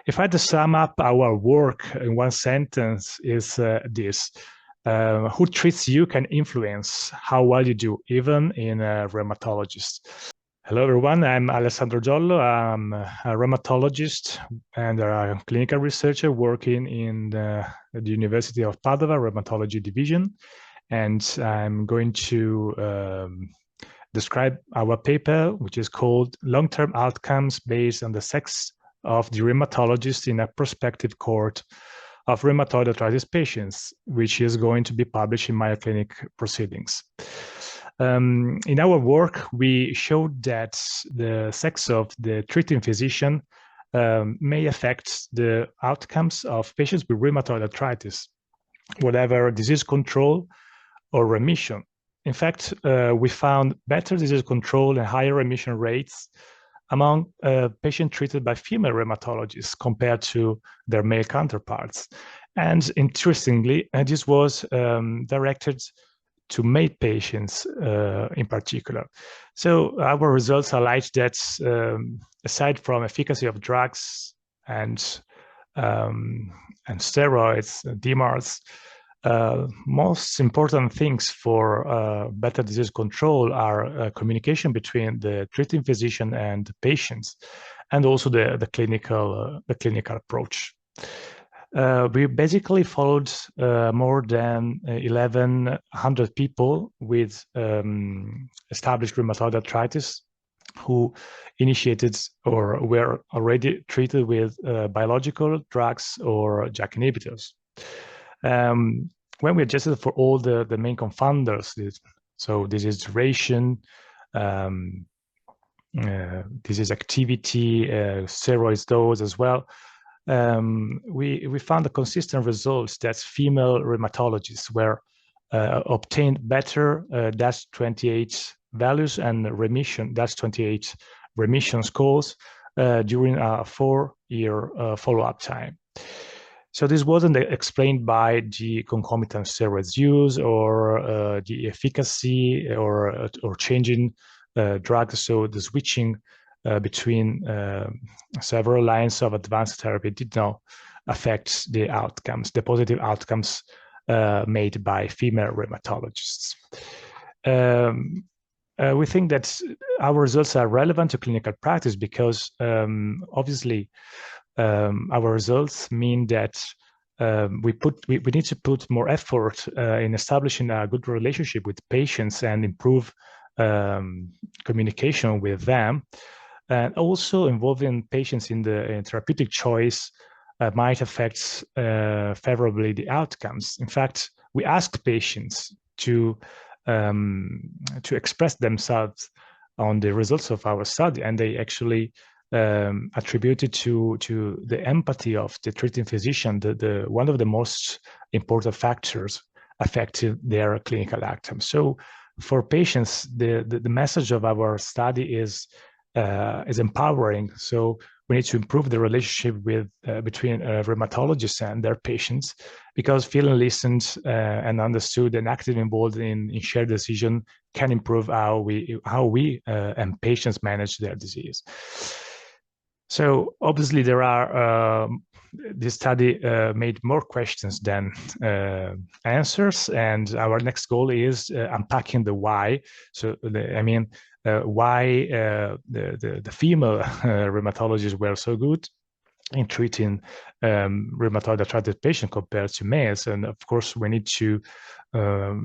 If I had to sum up our work in one sentence, is this. Who treats you can influence how well you do, even in a rheumatologist. Hello, everyone. I'm Alessandro Giollo. I'm a rheumatologist and a clinical researcher working in the University of Padua Rheumatology Division. And I'm going to describe our paper, which is called Long-Term Outcomes Based on the Sex of the Rheumatologist in a Prospective Cohort of Rheumatoid Arthritis Patients, which is going to be published in Mayo Clinic Proceedings. In our work, we showed that the sex of the treating physician may affect the outcomes of patients with rheumatoid arthritis, whatever disease control or remission. In fact, we found better disease control and higher remission rates among patients treated by female rheumatologists compared to their male counterparts. And interestingly, this was directed to male patients in particular. So our results highlight that aside from efficacy of drugs and steroids, DMARDs, most important things for better disease control are communication between the treating physician and the patients, and also the clinical approach. We basically followed more than 1,100 people with established rheumatoid arthritis who initiated or were already treated with biological drugs or JAK inhibitors. When we adjusted for all the main confounders, so disease duration, disease activity, steroids dose as well, we found a consistent results that female rheumatologists were obtained better DAS28 values and remission, DAS28 remission scores during a 4-year follow-up time. So this wasn't explained by the concomitant steroids use or the efficacy or changing drugs. So the switching between several lines of advanced therapy did not affect the outcomes, the positive outcomes made by female rheumatologists. We think that our results are relevant to clinical practice because obviously our results mean that we need to put more effort in establishing a good relationship with patients and improve communication with them, and also involving patients in the therapeutic choice might affect favorably the outcomes. In fact, we ask patients to express themselves on the results of our study, and they actually attributed to the empathy of the treating physician, the one of the most important factors affecting their clinical outcomes. So for patients, the message of our study is empowering. So we need to improve the relationship between rheumatologists and their patients, because feeling listened and understood and actively involved in shared decision can improve how we and patients manage their disease. So obviously there are this study made more questions than answers, and our next goal is unpacking the why. So why the female rheumatologists were so good in treating rheumatoid arthritis patients compared to males. And of course, we need to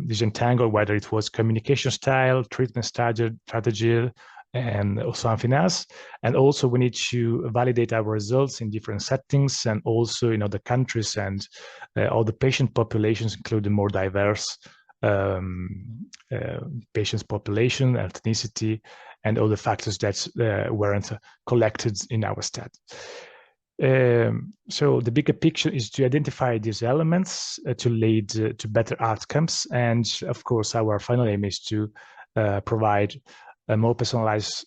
disentangle whether it was communication style, treatment strategy, and something else. And also we need to validate our results in different settings and also in other countries and all the patient populations, including more diverse patients population, ethnicity, and all the factors that weren't collected in our study. So the bigger picture is to identify these elements to lead to better outcomes. And of course, our final aim is to provide a more personalized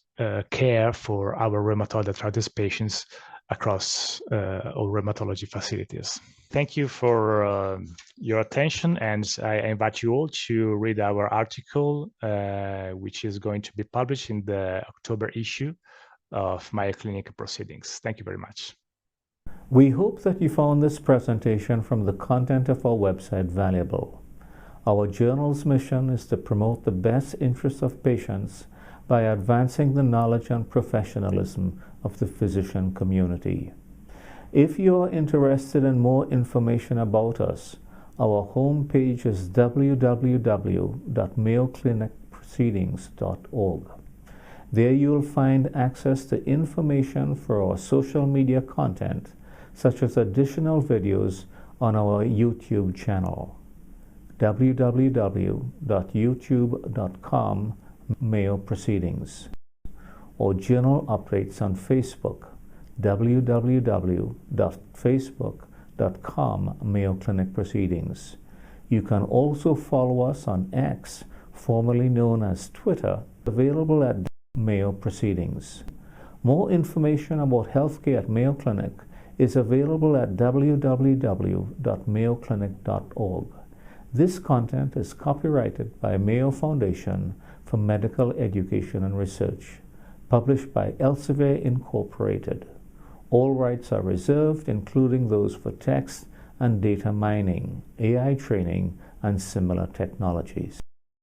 care for our rheumatoid arthritis patients across all rheumatology facilities. Thank you for your attention, and I invite you all to read our article, which is going to be published in the October issue of Mayo Clinic Proceedings. Thank you very much. We hope that you found this presentation from the content of our website valuable. Our journal's mission is to promote the best interests of patients by advancing the knowledge and professionalism of the physician community. If you are interested in more information about us, our homepage is www.mayoclinicproceedings.org. There you will find access to information for our social media content, such as additional videos on our YouTube channel, www.youtube.com Mayo Proceedings. Our journal updates on Facebook, www.facebook.com Mayo Clinic Proceedings. You can also follow us on X, formerly known as Twitter, available at Mayo Proceedings. More information about healthcare at Mayo Clinic is available at www.mayoclinic.org. This content is copyrighted by Mayo Foundation for Medical Education and Research, published by Elsevier Incorporated. All rights are reserved, including those for text and data mining, AI training, and similar technologies.